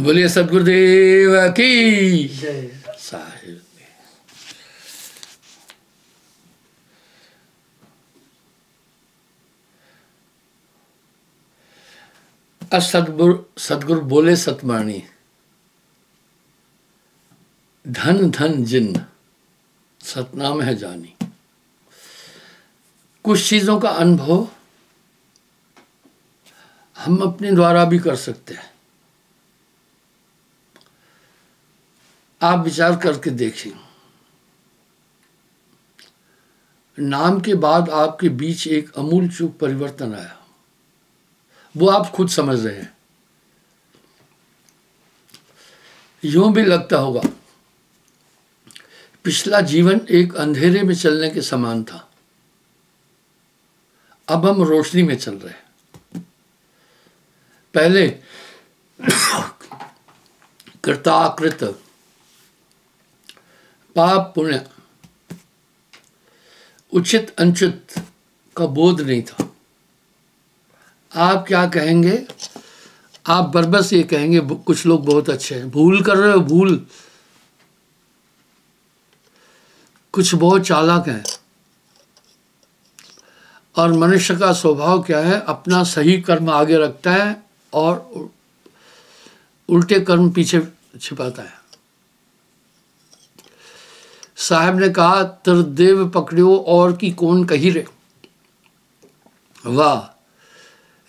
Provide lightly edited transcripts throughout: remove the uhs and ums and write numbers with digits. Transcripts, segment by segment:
बोलिए सतगुरुदेव की साहिब। सतगुरु बोले सतमाणी, धन धन जिन सतनाम है जानी। कुछ चीजों का अनुभव हम अपने द्वारा भी कर सकते हैं। आप विचार करके देखिए, नाम के बाद आपके बीच एक अमूल चूक परिवर्तन आया, वो आप खुद समझ रहे हैं। यूं भी लगता होगा पिछला जीवन एक अंधेरे में चलने के समान था, अब हम रोशनी में चल रहे हैं। पहले कृताकृत पाप पुण्य उचित अनुचित का बोध नहीं था। आप क्या कहेंगे? आप बरबस ये कहेंगे कुछ लोग बहुत अच्छे हैं, भूल कर रहे हो, भूल। कुछ बहुत चालाक हैं, और मनुष्य का स्वभाव क्या है? अपना सही कर्म आगे रखता है और उल्टे कर्म पीछे छिपाता है। साहब ने कहा, त्रिदेव पकड़ियो और की कौन कही रे। वाह!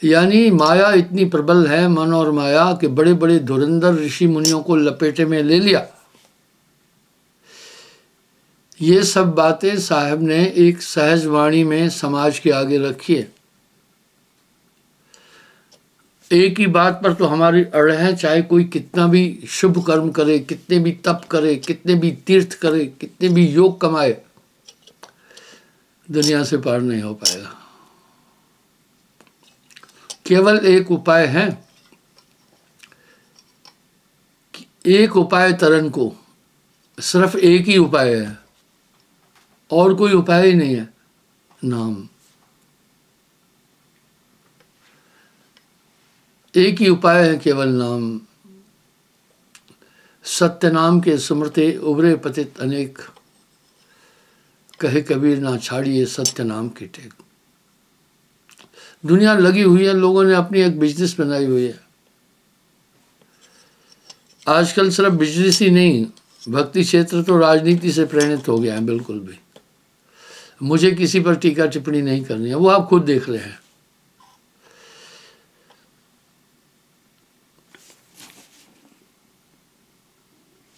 यानी माया इतनी प्रबल है, मन और माया, के बड़े बड़े धुरंधर ऋषि मुनियों को लपेटे में ले लिया। ये सब बातें साहब ने एक सहज वाणी में समाज के आगे रखी है। एक ही बात पर तो हमारी अड़ है, चाहे कोई कितना भी शुभ कर्म करे, कितने भी तप करे, कितने भी तीर्थ करे, कितने भी योग कमाए, दुनिया से पार नहीं हो पाएगा। केवल एक उपाय है, एक उपाय तरन को, सिर्फ एक ही उपाय है, और कोई उपाय ही नहीं है, नाम। एक ही उपाय है, केवल नाम। सत्य नाम के सुमरते उबरे पतित अनेक, कहे कबीर ना छाड़िए सत्य नाम की टेक। दुनिया लगी हुई है, लोगों ने अपनी एक बिजनेस बनाई हुई है। आजकल सिर्फ बिजनेस ही नहीं, भक्ति क्षेत्र तो राजनीति से प्रेरित हो गया है बिल्कुल भी। मुझे किसी पर टीका टिप्पणी नहीं करनी है, वो आप खुद देख रहे हैं।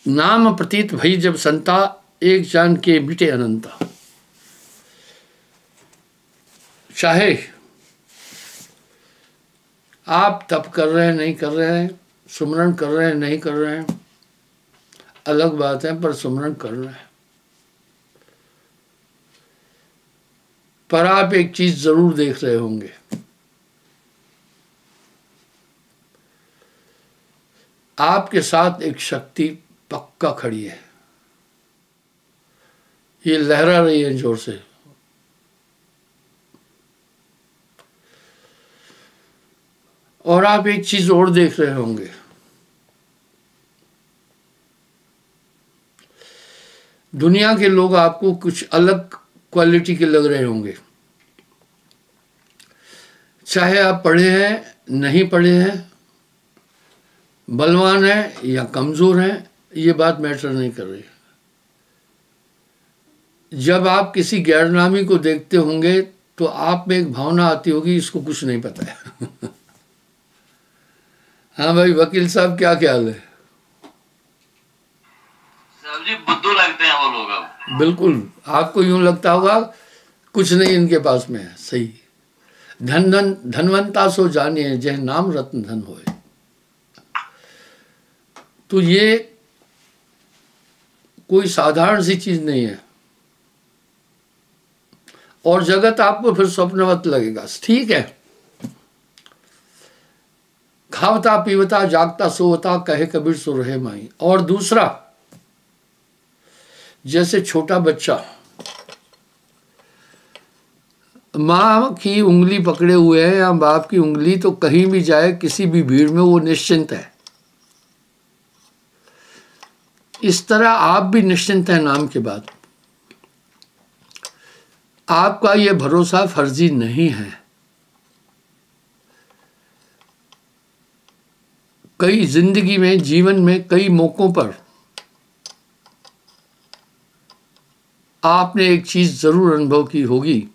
नाम प्रतीत भई जब संता, एक जान के मिटे अनंता। चाहे आप तप कर रहे हैं नहीं कर रहे हैं, सुमरण कर रहे हैं नहीं कर रहे हैं, अलग बात है, पर सुमरण कर रहे हैं। पर आप एक चीज जरूर देख रहे होंगे, आपके साथ एक शक्ति पक्का खड़ी है, ये लहरा रही है जोर से। और आप एक चीज और देख रहे होंगे, दुनिया के लोग आपको कुछ अलग क्वालिटी के लग रहे होंगे। चाहे आप पढ़े हैं नहीं पढ़े हैं, बलवान है या कमजोर है, ये बात मैटर नहीं कर रही। जब आप किसी गैरनामी को देखते होंगे तो आप में एक भावना आती होगी, इसको कुछ नहीं पता है। हाँ भाई वकील साहब, क्या ख्याल है? साहब जी बुद्धू लगते हैं वो लोग। अब बिल्कुल आपको यूं लगता होगा कुछ नहीं इनके पास में है। सही। धन धन धनवंता सो जानिए, जय नाम रत्न धन होए। तो ये कोई साधारण सी चीज नहीं है, और जगत आपको फिर स्वप्नवत लगेगा। ठीक है, खावता पीवता जागता सोवता, कहे कबीर सो रहे माई। और दूसरा, जैसे छोटा बच्चा माँ की उंगली पकड़े हुए है या बाप की उंगली, तो कहीं भी जाए किसी भी भीड़ में वो निश्चिंत है। इस तरह आप भी निश्चिंत हैं नाम के बाद। आपका ये भरोसा फर्जी नहीं है। कई जिंदगी में, जीवन में कई मौकों पर आपने एक चीज जरूर अनुभव की होगी,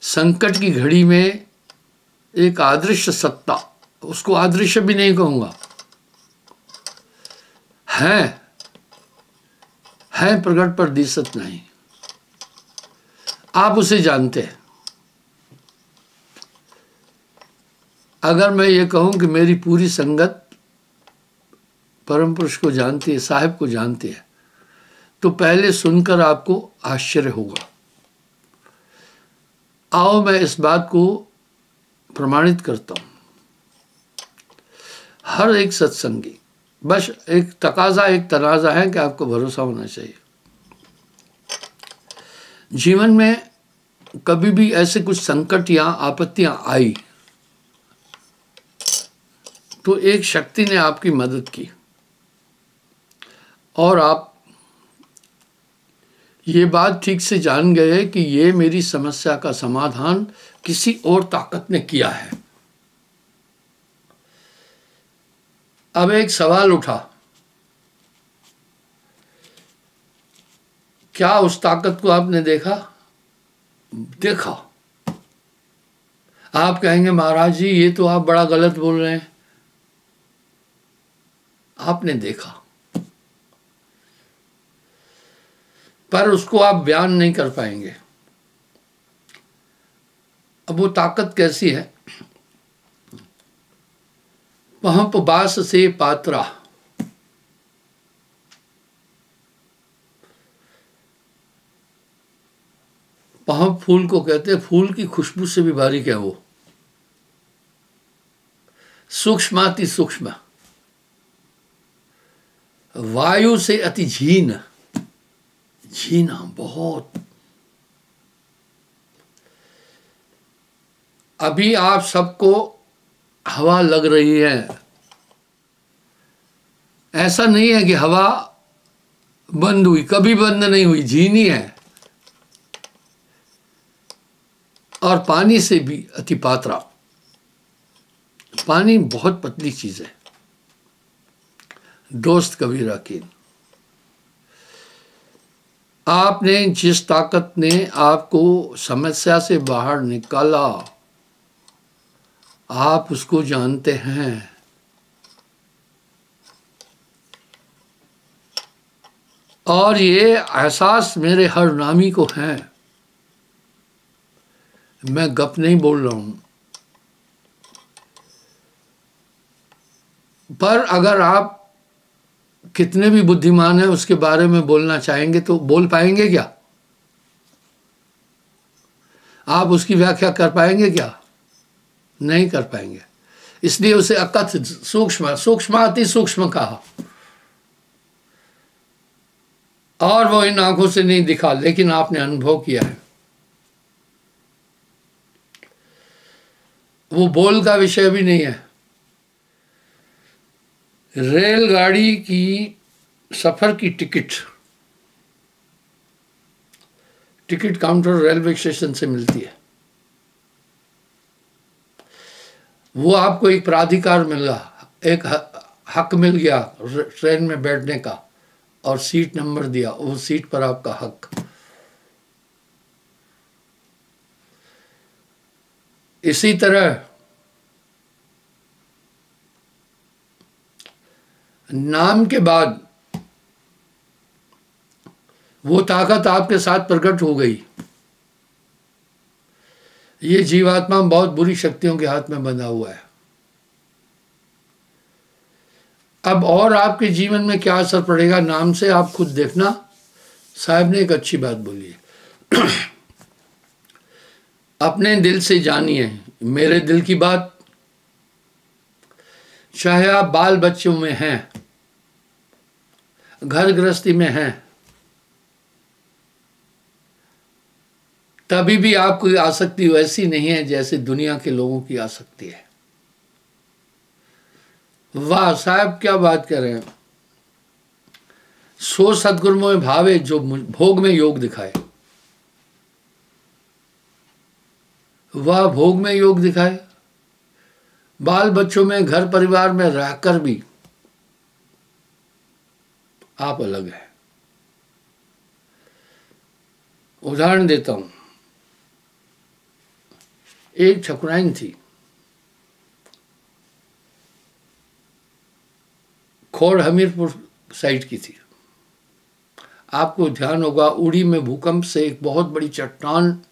संकट की घड़ी में एक अदृश्य सत्ता, उसको अदृश्य भी नहीं कहूंगा, है प्रकट पर दिसत नहीं, आप उसे जानते हैं। अगर मैं ये कहूं कि मेरी पूरी संगत परम पुरुष को जानती है, साहिब को जानती है, तो पहले सुनकर आपको आश्चर्य होगा। आओ मैं इस बात को प्रमाणित करता हूं। हर एक सत्संगी, बस एक तकाजा, एक तनाजा है कि आपको भरोसा होना चाहिए। जीवन में कभी भी ऐसे कुछ संकट या आपत्तियां आई तो एक शक्ति ने आपकी मदद की और आप ये बात ठीक से जान गए कि ये मेरी समस्या का समाधान किसी और ताकत ने किया है। अब एक सवाल उठा, क्या उस ताकत को आपने देखा? आप कहेंगे महाराज जी ये तो आप बड़ा गलत बोल रहे हैं। आपने देखा, पर उसको आप बयान नहीं कर पाएंगे। अब वो ताकत कैसी है? पहप बास से पात्रा, पहप फूल को कहते हैं, फूल की खुशबू से भी बारीक है वो, सूक्ष्माति सूक्ष्म, वायु से अति झीन, झीना बहुत। अभी आप सबको हवा लग रही है, ऐसा नहीं है कि हवा बंद हुई, कभी बंद नहीं हुई, झीनी है। और पानी से भी अति पात्रा, पानी बहुत पतली चीज है। दोस्त कबीरा की, आपने जिस ताकत ने आपको समस्या से बाहर निकाला, आप उसको जानते हैं। और ये एहसास मेरे हर नामी को है, मैं गप नहीं बोल रहा हूं। पर अगर आप कितने भी बुद्धिमान हैं उसके बारे में बोलना चाहेंगे तो बोल पाएंगे क्या? आप उसकी व्याख्या कर पाएंगे क्या? नहीं कर पाएंगे। इसलिए उसे अकथ सूक्ष्म, सूक्ष्माति सूक्ष्म कहा। और वो इन आंखों से नहीं दिखा, लेकिन आपने अनुभव किया है। वो बोल का विषय भी नहीं है। रेलगाड़ी की सफर की टिकट काउंटर रेलवे स्टेशन से मिलती है। वो आपको एक प्राधिकार मिला, एक हक मिल गया ट्रेन में बैठने का, और सीट नंबर दिया, उस सीट पर आपका हक। इसी तरह नाम के बाद वो ताकत आपके साथ प्रकट हो गई। ये जीवात्मा बहुत बुरी शक्तियों के हाथ में बंधा हुआ है। अब और आपके जीवन में क्या असर पड़ेगा नाम से, आप खुद देखना। साहब ने एक अच्छी बात बोली है, अपने दिल से जानिए मेरे दिल की बात। चाहे आप बाल बच्चों में हैं, घर गृहस्थी में हैं, तभी भी आपकी आसक्ति वैसी नहीं है जैसे दुनिया के लोगों की आसक्ति है। वाह साहब, क्या बात कर रहे हैं। सो सदगुरु में भावे जो भोग में योग दिखाए। वह भोग में योग दिखाए, बाल बच्चों में, घर परिवार में रहकर भी आप अलग है। उदाहरण देता हूं, एक ठकुराइन थी, खोड़ हमीरपुर साइड की थी। आपको ध्यान होगा, उड़ी में भूकंप से एक बहुत बड़ी चट्टान,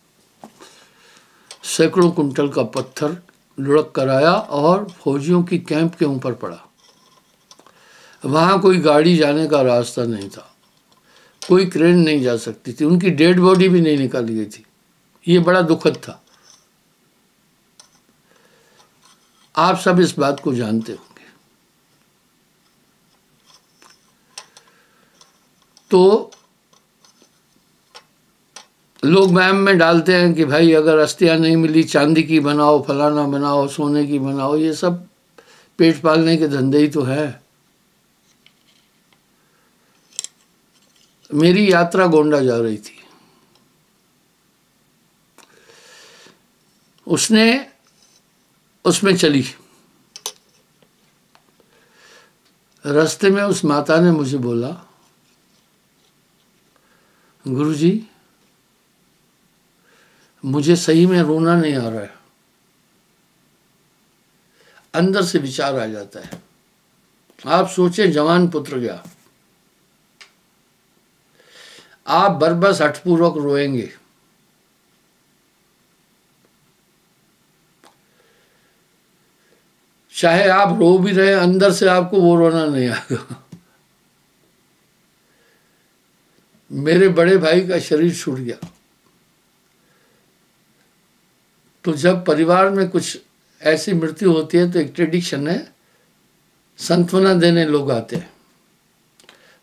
सैकड़ों कुंटल का पत्थर लुढ़क कर आया और फौजियों की कैंप के ऊपर पड़ा। वहां कोई गाड़ी जाने का रास्ता नहीं था, कोई क्रेन नहीं जा सकती थी, उनकी डेड बॉडी भी नहीं निकाली गई थी। ये बड़ा दुखद था। आप सब इस बात को जानते होंगे। तो लोग वहम में डालते हैं कि भाई अगर अस्थियां नहीं मिली, चांदी की बनाओ, फलाना बनाओ, सोने की बनाओ। ये सब पेट पालने के धंधे ही तो है। मेरी यात्रा गोंडा जा रही थी। उसमें चली। रास्ते में उस माता ने मुझे बोला, गुरुजी मुझे सही में रोना नहीं आ रहा है, अंदर से विचार आ जाता है। आप सोचे, जवान पुत्र गया, आप बरबस हठपूर्वक रोएंगे। चाहे आप रो भी रहे, अंदर से आपको वो रोना नहीं आएगा। मेरे बड़े भाई का शरीर छूट गया। तो जब परिवार में कुछ ऐसी मृत्यु होती है तो एक ट्रेडिशन है, सांत्वना देने लोग आते हैं,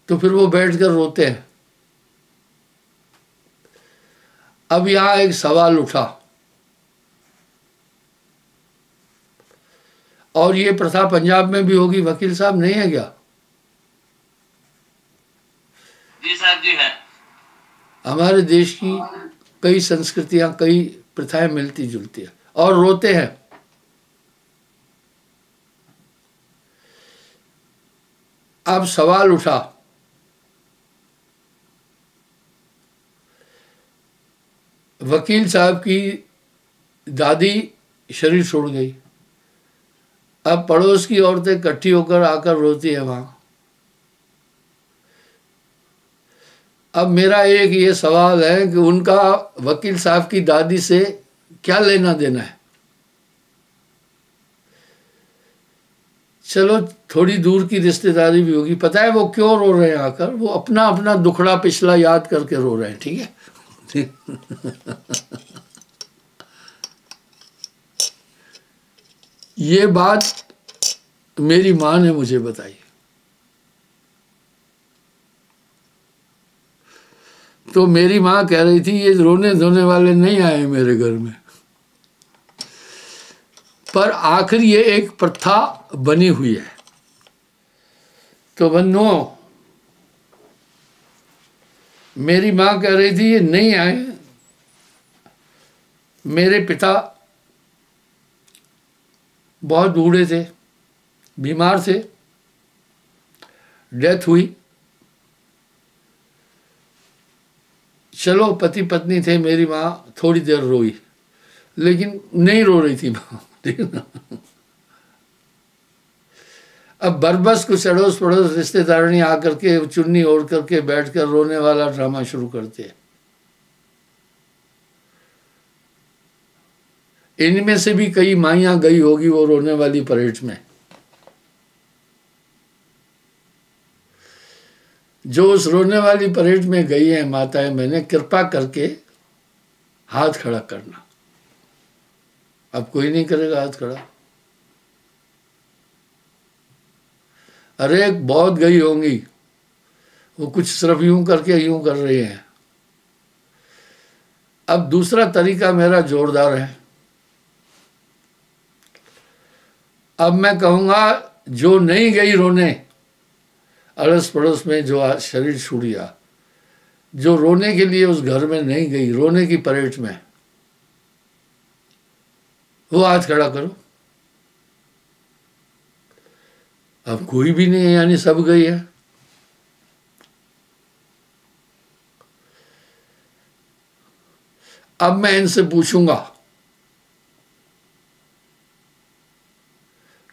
तो फिर वो बैठकर रोते हैं। अब यहां एक सवाल उठा, और ये प्रथा पंजाब में भी होगी, वकील साहब नहीं है क्या? जी साहब जी है। हमारे देश की कई संस्कृतियां, कई प्रथाएं मिलती जुलती है, और रोते हैं। अब सवाल उठा, वकील साहब की दादी शरीर छोड़ गई, अब पड़ोस की औरतें इकट्ठी होकर आकर रोती है वहां। अब मेरा एक ये सवाल है कि उनका वकील साहब की दादी से क्या लेना देना है? चलो थोड़ी दूर की रिश्तेदारी भी होगी, पता है वो क्यों रो रहे हैं आकर? वो अपना अपना दुखड़ा पिछला याद करके रो रहे हैं, ठीक है? ये बात मेरी माँ ने मुझे बताई। तो मेरी माँ कह रही थी, ये रोने धोने वाले नहीं आए मेरे घर में। पर आखिर ये एक प्रथा बनी हुई है। तो बंधुओं, मेरी माँ कह रही थी ये नहीं आए। मेरे पिता बहुत बूढ़े थे, बीमार थे, डेथ हुई। चलो पति पत्नी थे, मेरी माँ थोड़ी देर रोई, लेकिन नहीं रो रही थी माँ, ठीक ना? अब बरबस कुछ अड़ोस पड़ोस रिश्तेदारणी आकर के चुन्नी ओढ़ करके बैठकर रोने वाला ड्रामा शुरू करते हैं। इनमें से भी कई माइयां गई होगी वो रोने वाली परेड में। जो उस रोने वाली परेड में गई है माताएं, मैंने कृपा करके हाथ खड़ा करना। अब कोई नहीं करेगा हाथ खड़ा। अरे बहुत गई होंगी, वो कुछ सिर्फ यूं करके यूं कर रही हैं। अब दूसरा तरीका मेरा जोरदार है। अब मैं कहूंगा जो नहीं गई रोने अड़ोस पड़ोस में, जो शरीर छूट गया, जो रोने के लिए उस घर में नहीं गई, रोने की परेड में, वो हाथ खड़ा करो। अब कोई भी नहीं है, यानी सब गई है। अब मैं इनसे पूछूंगा,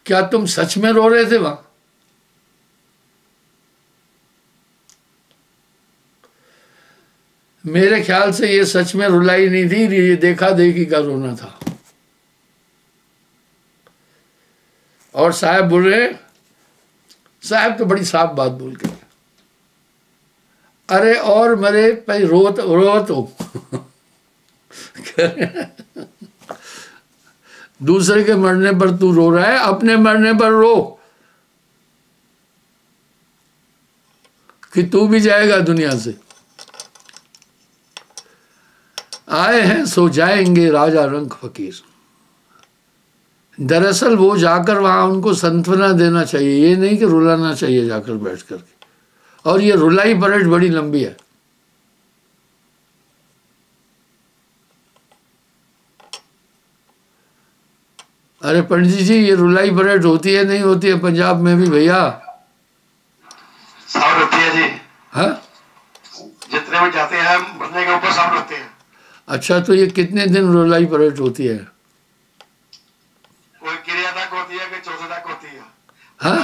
क्या तुम सच में रो रहे थे वहां? मेरे ख्याल से ये सच में रुलाई नहीं थी, ये देखा देखी का रोना था। और साहब बोल रहे, साहब तो बड़ी साफ बात बोल के, अरे और मरे भाई रो तो दूसरे के मरने पर तू रो रहा है, अपने मरने पर रो कि तू भी जाएगा दुनिया से। आए हैं सो जाएंगे राजा रंग फकीर। दरअसल वो जाकर वहां उनको सांत्वना देना चाहिए, ये नहीं कि रुलाना चाहिए जाकर बैठ करके। और ये रुलाई परेड बड़ी लंबी है। अरे पंडित जी, ये रुलाई परेड होती है नहीं होती है पंजाब में भी भैया? साउंड होती है जी। हाँ, जितने भी जाते हैं मरने के ऊपर साउंड होते हैं। अच्छा, तो ये कितने दिन रुलाई परेड होती है? कोई क्रिया तक होती है, कोई चौथे तक होती है। हाँ,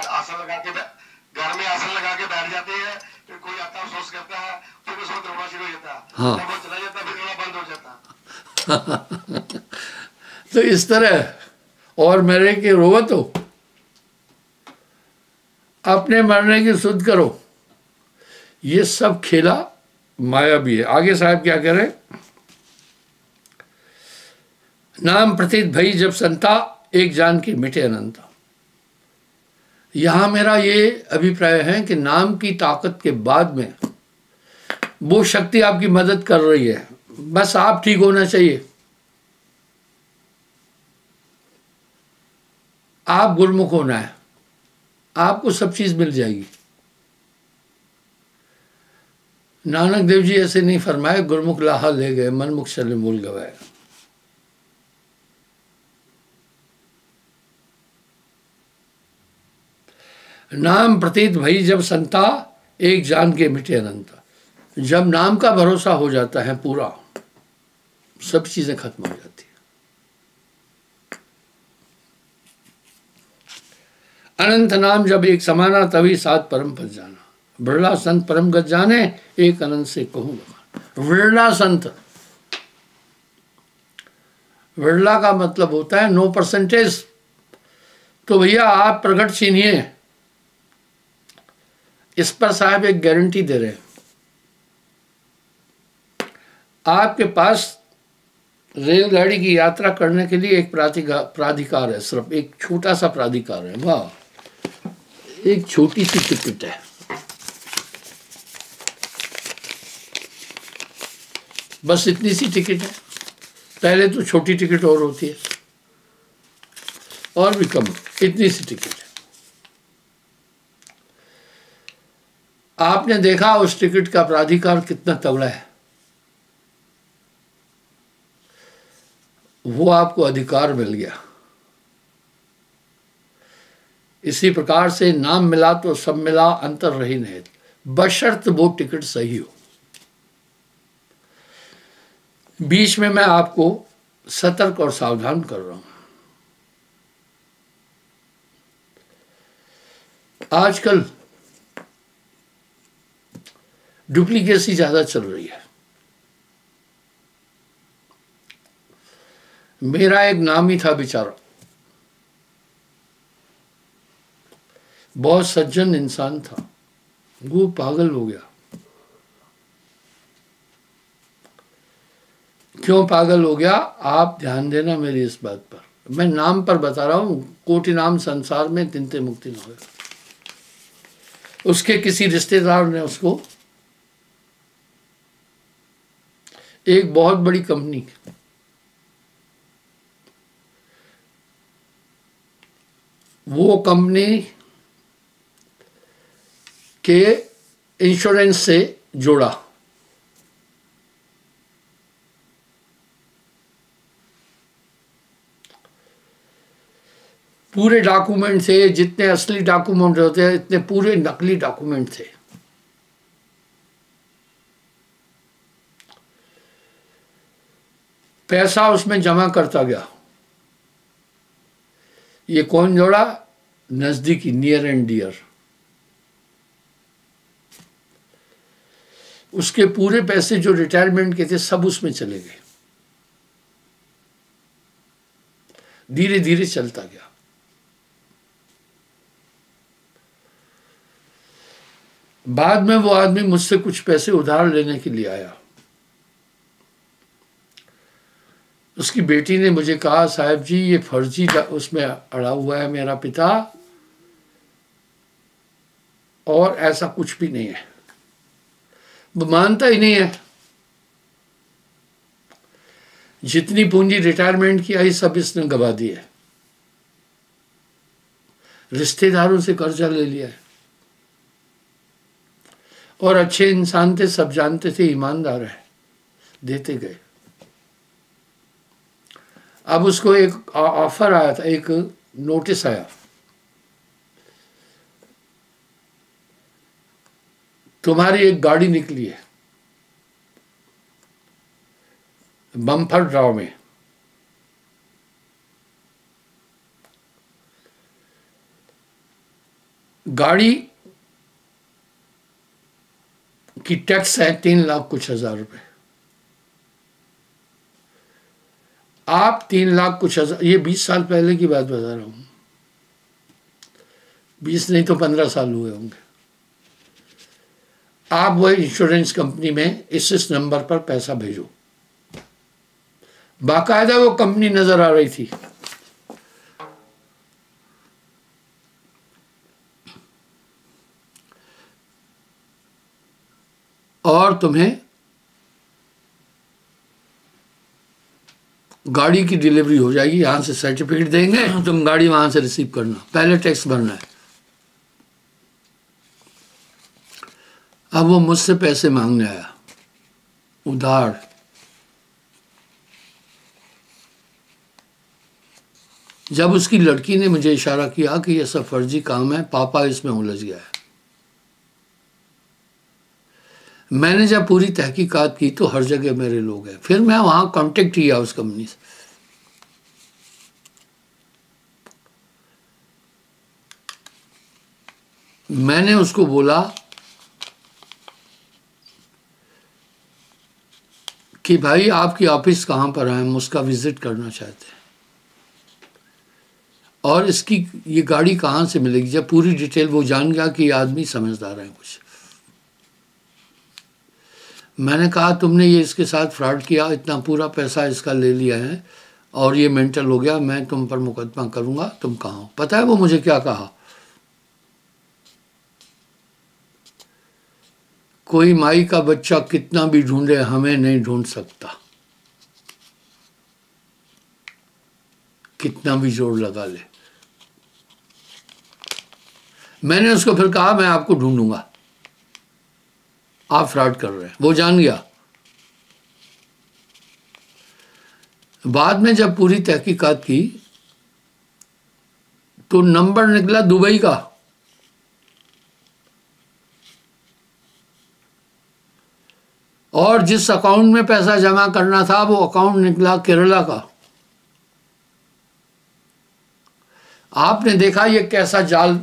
आसन लगा के घर में आसन लगा के बैठ जाते हैं, फिर कोई आता है अफसोस करता है, फिर उसको रोना शुरू हो जाता है। हाँ। जब वो चला जाता है फिर रोना बंद हो जाता है। तो इस तरह और मरे के रोवो तो अपने मरने की सुध करो। ये सब खेला माया भी है। आगे साहब क्या कह रहे, नाम प्रतीत भई जब संता, एक जान की मिटे अनंता। यहां मेरा ये अभिप्राय है कि नाम की ताकत के बाद में वो शक्ति आपकी मदद कर रही है, बस आप ठीक होना चाहिए। आप गुरमुख होना है, आपको सब चीज मिल जाएगी। नानक देव जी ऐसे नहीं फरमाए, गुरमुख लाहा ले गए, मनमुख चले मूल गवाए। नाम प्रतीत भई जब संता, एक जान के मिटे अनंता। जब नाम का भरोसा हो जाता है पूरा, सब चीजें खत्म हो जाती है। अनंत नाम जब एक समाना, तभी सात परम पद जाना। बिरला संत परम गत जाने, एक अनंत से कहूँ। बिरला संत, बिरला का मतलब होता है 9%। तो भैया आप प्रगट चिन्हिए। इस पर साहब एक गारंटी दे रहे हैं, आपके पास रेलगाड़ी की यात्रा करने के लिए एक प्राधिकार है, सिर्फ एक छोटा सा प्राधिकार है। वाह, एक छोटी सी टिकट है, बस इतनी सी टिकट है। पहले तो छोटी टिकट और होती है, और भी कम, इतनी सी टिकट है। आपने देखा उस टिकट का प्राधिकार कितना तगड़ा है। वो आपको अधिकार मिल गया। इसी प्रकार से नाम मिला तो सब मिला, अंतर रही नहीं, बशर्त वो टिकट सही हो। बीच में मैं आपको सतर्क और सावधान कर रहा हूं। आजकल डुप्लीकेसी ज्यादा चल रही है। मेरा एक नामी था बेचारा, बहुत सज्जन इंसान था, वो पागल हो गया। क्यों पागल हो गया, आप ध्यान देना मेरी इस बात पर। मैं नाम पर बता रहा हूं, कोटि नाम संसार में तिनते मुक्ति न हो। उसके किसी रिश्तेदार ने उसको एक बहुत बड़ी कंपनी वो कंपनी के इंश्योरेंस से जोड़ा। पूरे डॉक्यूमेंट थे, जितने असली डॉक्यूमेंट होते हैं इतने पूरे नकली डॉक्यूमेंट थे। पैसा उसमें जमा करता गया। ये कौन जोड़ा? नजदीकी, नियर एंड डियर। उसके पूरे पैसे जो रिटायरमेंट के थे सब उसमें चले गए। धीरे धीरे चलता गया। बाद में वो आदमी मुझसे कुछ पैसे उधार लेने के लिए आया। उसकी बेटी ने मुझे कहा, साहब जी ये फर्जी उसमें अड़ा हुआ है मेरा पिता, और ऐसा कुछ भी नहीं है। वो मानता ही नहीं है। जितनी पूंजी रिटायरमेंट की आई सब इसने गवा दी है। रिश्तेदारों से कर्जा ले लिया है। और अच्छे इंसान थे, सब जानते थे ईमानदार है, देते गए। अब उसको एक ऑफर आया था, एक नोटिस आया, तुम्हारी एक गाड़ी निकली है बम्पर ड्रॉ में। गाड़ी की टैक्स है 3 लाख कुछ हजार रुपए। आप 3 लाख कुछ हजार, ये 20 साल पहले की बात बता रहा हूं, 20 नहीं तो 15 साल हुए होंगे। आप वो इंश्योरेंस कंपनी में इस नंबर पर पैसा भेजो। बाकायदा वो कंपनी नजर आ रही थी। और तुम्हें गाड़ी की डिलीवरी हो जाएगी, यहां से सर्टिफिकेट देंगे, तुम गाड़ी वहां से रिसीव करना, पहले टैक्स भरना है। अब वो मुझसे पैसे मांगने आया उधार। जब उसकी लड़की ने मुझे इशारा किया कि यह सब फर्जी काम है, पापा इसमें उलझ गया है, मैंने जब पूरी तहकीकात की तो हर जगह मेरे लोग हैं। फिर मैं वहां कांटेक्ट किया उस कंपनी से। मैंने उसको बोला कि भाई आपकी ऑफिस कहाँ पर है, हम उसका विजिट करना चाहते हैं, और इसकी ये गाड़ी कहाँ से मिलेगी। जब पूरी डिटेल वो जान गया कि ये आदमी समझदार है कुछ। मैंने कहा तुमने ये इसके साथ फ्रॉड किया, इतना पूरा पैसा इसका ले लिया है और ये मेंटल हो गया, मैं तुम पर मुकदमा करूँगा, तुम कहाँ हो। पता है वो मुझे क्या कहा? कोई माई का बच्चा कितना भी ढूंढे हमें नहीं ढूंढ सकता, कितना भी जोर लगा ले। मैंने उसको फिर कहा मैं आपको ढूंढूंगा, आप फ्रॉड कर रहे हैं। वो जान गया। बाद में जब पूरी तहकीकात की तो नंबर निकला दुबई का, और जिस अकाउंट में पैसा जमा करना था वो अकाउंट निकला केरला का। आपने देखा ये कैसा जाल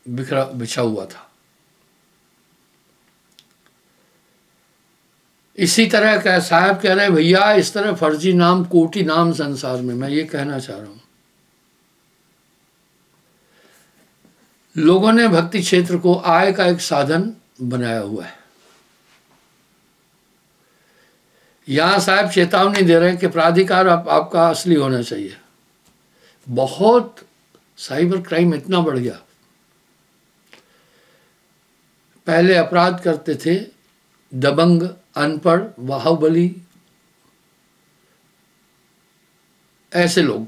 बिछा हुआ था। इसी तरह का साहब कह रहे भैया इस तरह फर्जी नाम कोटि नाम संसार में। मैं ये कहना चाह रहा हूं, लोगों ने भक्ति क्षेत्र को आय का एक साधन बनाया हुआ है। यहां साहब चेतावनी दे रहे हैं कि प्राधिकार आपका असली होना चाहिए। बहुत साइबर क्राइम इतना बढ़ गया। पहले अपराध करते थे दबंग, अनपढ़, बाहुबली, ऐसे लोग।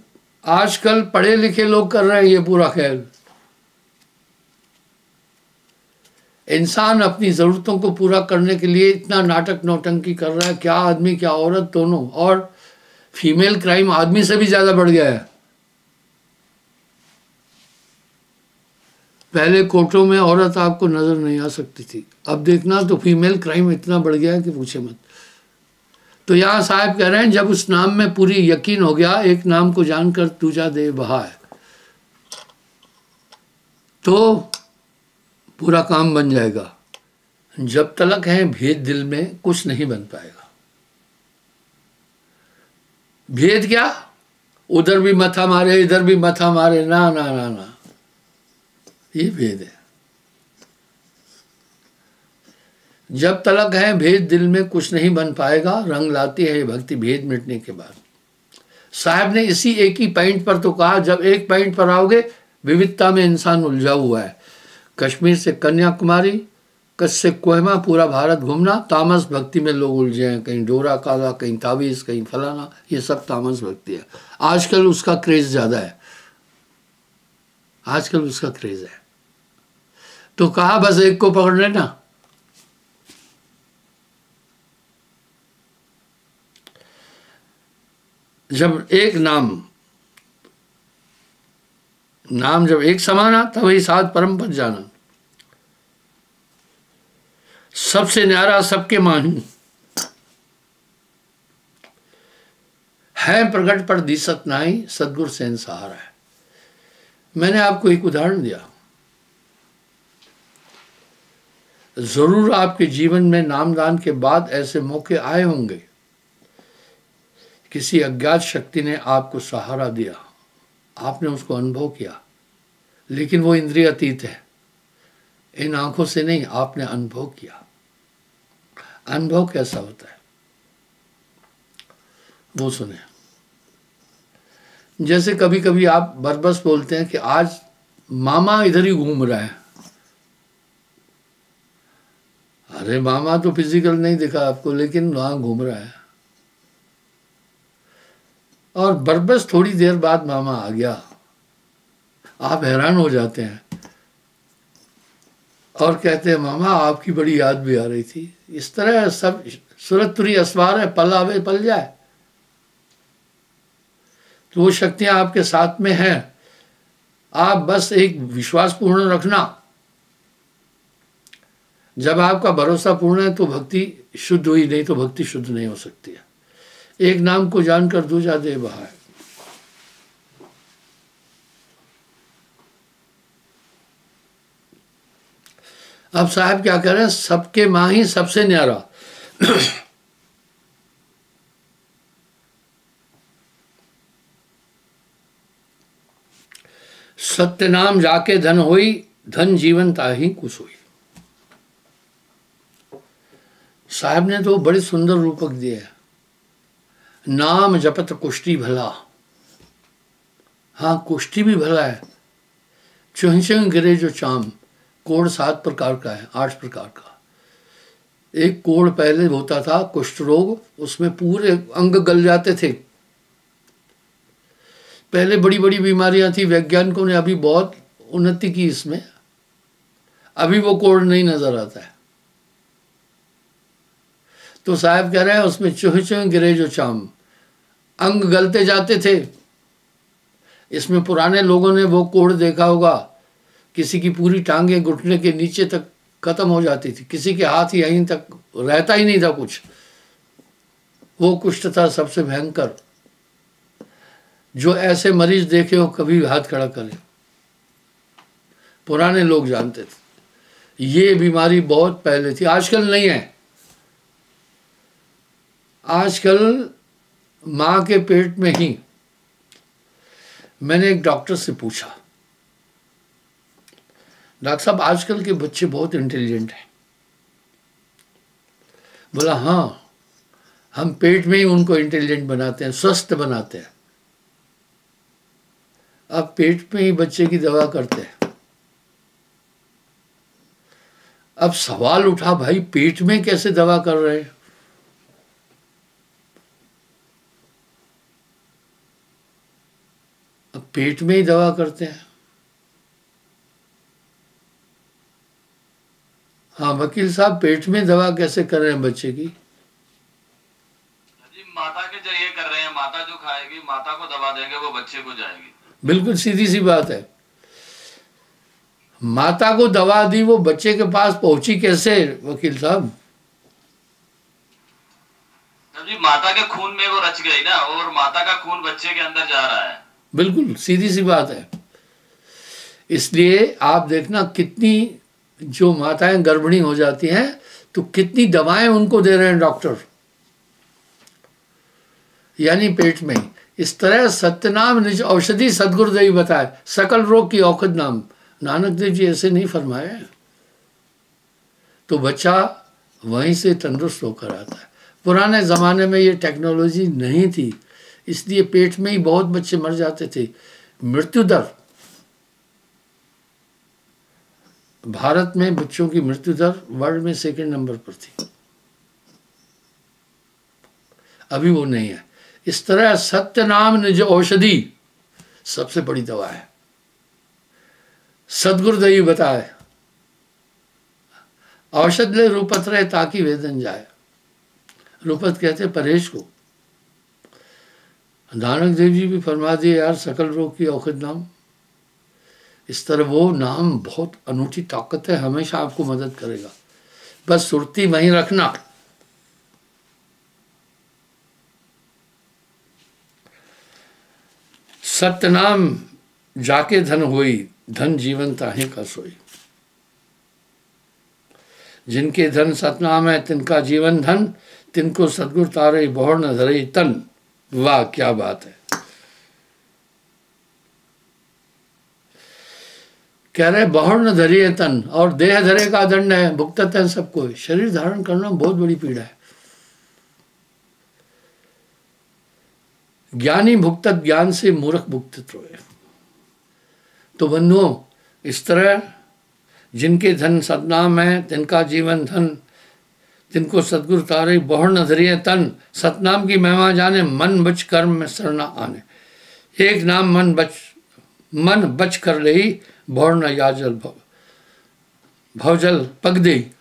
आजकल पढ़े लिखे लोग कर रहे हैं ये पूरा खेल। इंसान अपनी ज़रूरतों को पूरा करने के लिए इतना नाटक नौटंकी कर रहा है, क्या आदमी क्या औरत दोनों। और फीमेल क्राइम आदमी से भी ज़्यादा बढ़ गया है। पहले कोर्टों में औरत आपको नज़र नहीं आ सकती थी, अब देखना तो फीमेल क्राइम इतना बढ़ गया है कि पूछे मत। तो यहाँ साहब कह रहे हैं जब उस नाम में पूरी यकीन हो गया, एक नाम को जानकर दूजा दे बहा है, तो पूरा काम बन जाएगा। जब तलक है भेद दिल में कुछ नहीं बन पाएगा। भेद क्या? उधर भी मथा मारे इधर भी मथा मारे, ना ना ना ना, ये भेद है। जब तलक है भेद दिल में कुछ नहीं बन पाएगा, रंग लाती है ये भक्ति भेद मिटने के बाद। साहब ने इसी एक ही पॉइंट पर तो कहा, जब एक पॉइंट पर आओगे विविधता में इंसान उलझा हुआ है। कश्मीर से कन्याकुमारी, कच्छ से कोहिमा, पूरा भारत घूमना, तामस भक्ति में लोग उलझे हैं। कहीं डोरा काला, कहीं तावीज़, कहीं फलाना, ये सब तामस भक्ति है। आजकल उसका क्रेज़ ज़्यादा है, आजकल उसका क्रेज़ है। तो कहा बस एक को पकड़ लेना। जब एक नाम जब एक समाना तब वही साथ परम पद जाना। सबसे न्यारा सबके मानू है, प्रगट पर दिसत नाई, सदगुर सेन सहारा है। मैंने आपको एक उदाहरण दिया। जरूर आपके जीवन में नामदान के बाद ऐसे मौके आए होंगे, किसी अज्ञात शक्ति ने आपको सहारा दिया, आपने उसको अनुभव किया, लेकिन वो इंद्रिय अतीत है। इन आंखों से नहीं, आपने अनुभव किया। अनुभव कैसा होता है वो सुने। जैसे कभी कभी आप बरबस बोलते हैं कि आज मामा इधर ही घूम रहा है। अरे मामा तो फिजिकल नहीं दिखा आपको, लेकिन वहां घूम रहा है। और बरबस थोड़ी देर बाद मामा आ गया, आप हैरान हो जाते हैं और कहते हैं मामा आपकी बड़ी याद भी आ रही थी। इस तरह सब सूरत तुरी असवार है, पल आवे पल जाए। तो वो शक्तियां आपके साथ में हैं, आप बस एक विश्वास पूर्ण रखना। जब आपका भरोसा पूर्ण है तो भक्ति शुद्ध हुई, नहीं तो भक्ति शुद्ध नहीं हो सकती है। एक नाम को जानकर दूजा दे बहा है। अब साहब क्या कह रहे हैं, सबके मां ही सबसे न्यारा। सत्य नाम जाके धन होई, धन जीवन ताही कुछ हुई। साहब ने तो बड़े सुंदर रूपक दिए हैं। नाम जपत कुष्टी भला, हाँ कुष्टी भी भला है। चुह चुह गिरे जो चाम, कोढ़ 7 प्रकार का है, 8 प्रकार का। एक कोढ़ पहले होता था कुष्ठ रोग, उसमें पूरे अंग गल जाते थे। पहले बड़ी बड़ी बीमारियां थी, वैज्ञानिकों ने अभी बहुत उन्नति की इसमें, अभी वो कोढ़ नहीं नजर आता है। तो साहब कह रहे हैं उसमें चुह चुह गिरे जो चाम, अंग गलते जाते थे। इसमें पुराने लोगों ने वो कोढ़ देखा होगा, किसी की पूरी टांगे घुटने के नीचे तक खत्म हो जाती थी, किसी के हाथ यहीं तक रहता ही नहीं था कुछ। वो कुष्ठ था सबसे भयंकर। जो ऐसे मरीज देखे हो कभी हाथ खड़ा करें, पुराने लोग जानते थे। ये बीमारी बहुत पहले थी, आजकल नहीं है। आजकल माँ के पेट में ही, मैंने एक डॉक्टर से पूछा, डॉक्टर साहब आजकल के बच्चे बहुत इंटेलिजेंट हैं। बोला हाँ, हम पेट में ही उनको इंटेलिजेंट बनाते हैं, स्वस्थ बनाते हैं। अब पेट में ही बच्चे की दवा करते हैं। अब सवाल उठा भाई पेट में कैसे दवा कर रहे हैं? पेट में ही दवा करते हैं। हाँ वकील साहब, पेट में दवा कैसे कर रहे हैं बच्चे की? जी माता के जरिए कर रहे हैं, माता जो खाएगी माता को दवा देंगे वो बच्चे को जाएगी। बिल्कुल सीधी सी बात है। माता को दवा दी, वो बच्चे के पास पहुंची कैसे वकील साहब? जी माता के खून में वो रच गई ना, और माता का खून बच्चे के अंदर जा रहा है। बिल्कुल सीधी सी बात है। इसलिए आप देखना, कितनी जो माताएं गर्भिणी हो जाती हैं तो कितनी दवाएं उनको दे रहे हैं डॉक्टर, यानी पेट में। इस तरह सत्यनाम निज औषधि सदगुरुदेव बताए, सकल रोग की औषध नाम। नानक देव जी ऐसे नहीं फरमाए। तो बच्चा वहीं से तंदुरुस्त होकर आता है। पुराने ज़माने में ये टेक्नोलॉजी नहीं थी, इसलिए पेट में ही बहुत बच्चे मर जाते थे। मृत्यु दर, भारत में बच्चों की मृत्यु दर वर्ल्ड में 2nd नंबर पर थी, अभी वो नहीं है। इस तरह सत्य नाम निज औषधि सबसे बड़ी दवा है। सदगुरुदेव बताए, औषध ले रूपत रहे ताकि वेदन जाए। रूपत कहते परहेज को। नानक देव जी भी फरमा दिए यार, सकल रोग की औषध नाम। इस तरह वो नाम बहुत अनूठी ताकत है, हमेशा आपको मदद करेगा। बस सुरती वहीं रखना। सत्य नाम जाके धन होई, धन जीवन ताहे का सोई। जिनके धन सतनाम है तिनका जीवन धन, तिनको सदगुरु तारे बहुर न धरे तन। वाह क्या बात है। कह रहे बहुर न धरिए तन, और देह धरे का दंड है, भुगतत है सबको। शरीर धारण करना बहुत बड़ी पीड़ा है। ज्ञानी भुगतत ज्ञान से, मूर्ख भुगतत रोए। तो बंधुओं, इस तरह जिनके धन सतनाम है तिनका जीवन धन, तिनको सदगुरु तारे बहुर न धरिए तन। सतनाम की महिमा जाने, मन बच कर्म में शरणा आने। एक नाम मन बच कर ले, बहुर न याजल भवजल पग दे।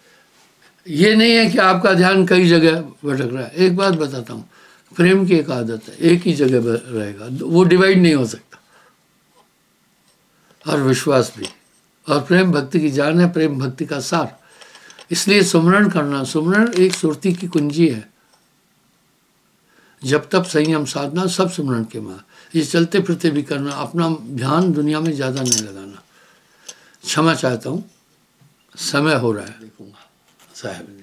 ये नहीं है कि आपका ध्यान कई जगह भटक रहा है। एक बात बताता हूँ, प्रेम की एक आदत है, एक ही जगह रहेगा, वो डिवाइड नहीं हो सकता। और विश्वास भी, और प्रेम भक्ति की जान है, प्रेम भक्ति का सार। इसलिए सुमरण करना, सुमरण एक सुरती की कुंजी है। जब तब संयम साधना, सब सुमरण के मां। ये चलते फिरते भी करना, अपना ध्यान दुनिया में ज़्यादा नहीं लगाना। क्षमा चाहता हूँ, समय हो रहा है, देखूंगा साहब।